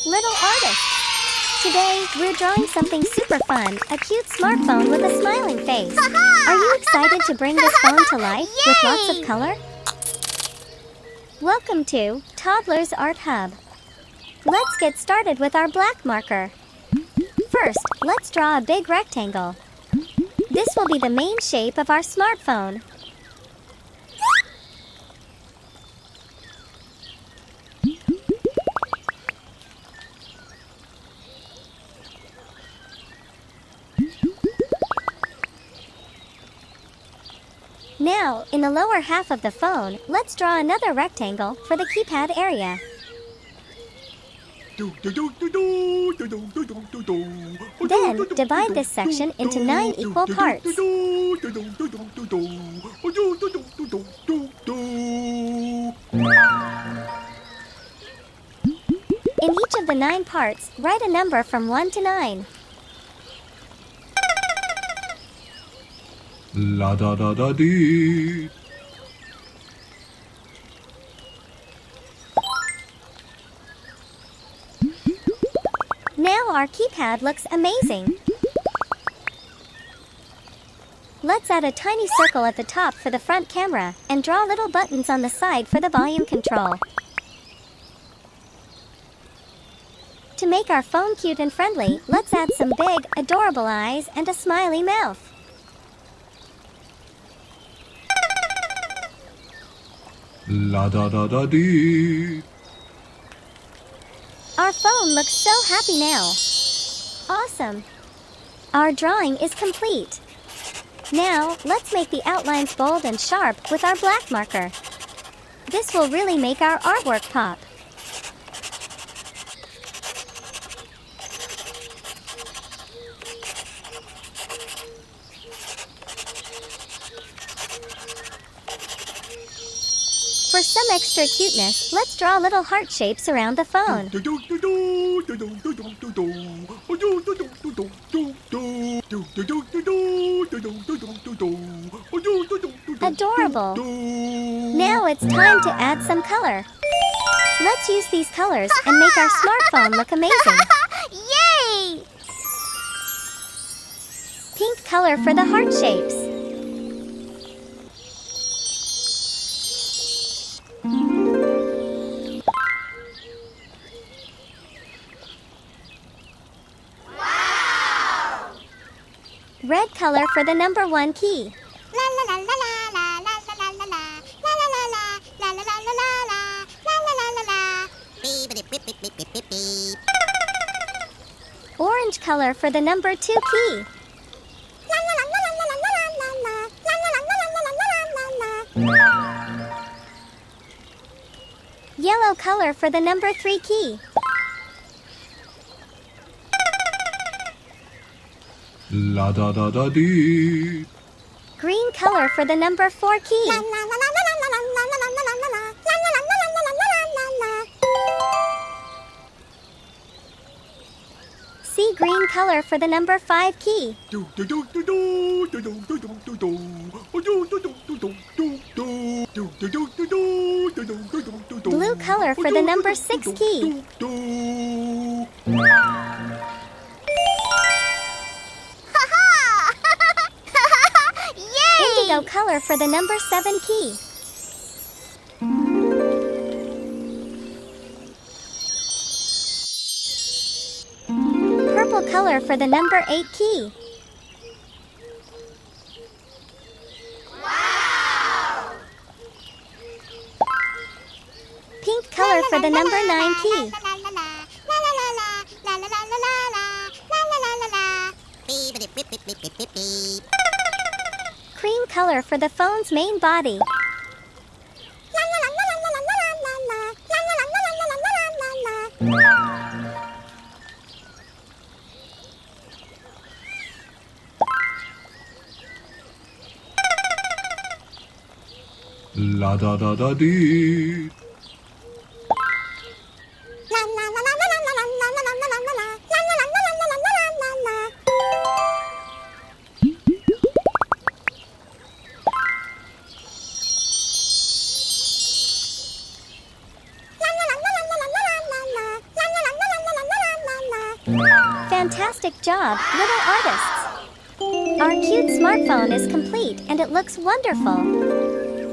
Little artists! Today, we're drawing something super fun, a cute smartphone with a smiling face. Are you excited to bring this phone to life with lots of color? Welcome to Toddlers Art Hub. Let's get started with our black marker. First, let's draw a big rectangle. This will be the main shape of our smartphone. Now, in the lower half of the phone, let's draw another rectangle for the keypad area. Then, divide this section into 9 equal parts. In each of the 9 parts, write a number from 1 to 9. La da da da dee. Now our keypad looks amazing. Let's add a tiny circle at the top for the front camera and draw little buttons on the side for the volume control. To make our phone cute and friendly, let's add some big, adorable eyes and a smiley mouth. La da da da dee. Our phone looks so happy now. Awesome! Our drawing is complete. Now, let's make the outlines bold and sharp with our black marker. This will really make our artwork pop. For some extra cuteness, let's draw little heart shapes around the phone. Adorable! Now it's time to add some color. Let's use these colors and make our smartphone look amazing. Yay! Pink color for the heart shapes. Red color for the number 1 key. La la la la la la la la la la la la la la la la la la la la. Beep beep beep beep beep beep beep. Orange color for the number 2 key. La la la la la la la la la la la la la la la la. Yellow color for the number 3 key. La da da da dee. Green color for the number 4 key. La la la la la la la la la la la la la la la la la la. Sea green color for the number 5 key. Blue color for the number 6 key. Indigo color for the number 7 key. Purple color for the number 8 key. Wow! Pink color for the number 9 key. Cream color for the phone's main body. La da da da dee. Fantastic job, little artists! Our cute smartphone is complete and it looks wonderful.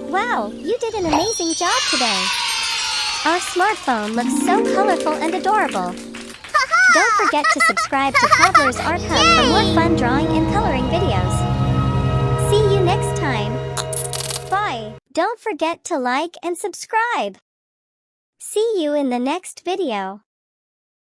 Wow, you did an amazing job today. Our smartphone looks so colorful and adorable. Don't forget to subscribe to Toddlers Art Hub for more fun drawing and coloring videos. See you next time. Bye. Don't forget to like and subscribe. See you in the next video.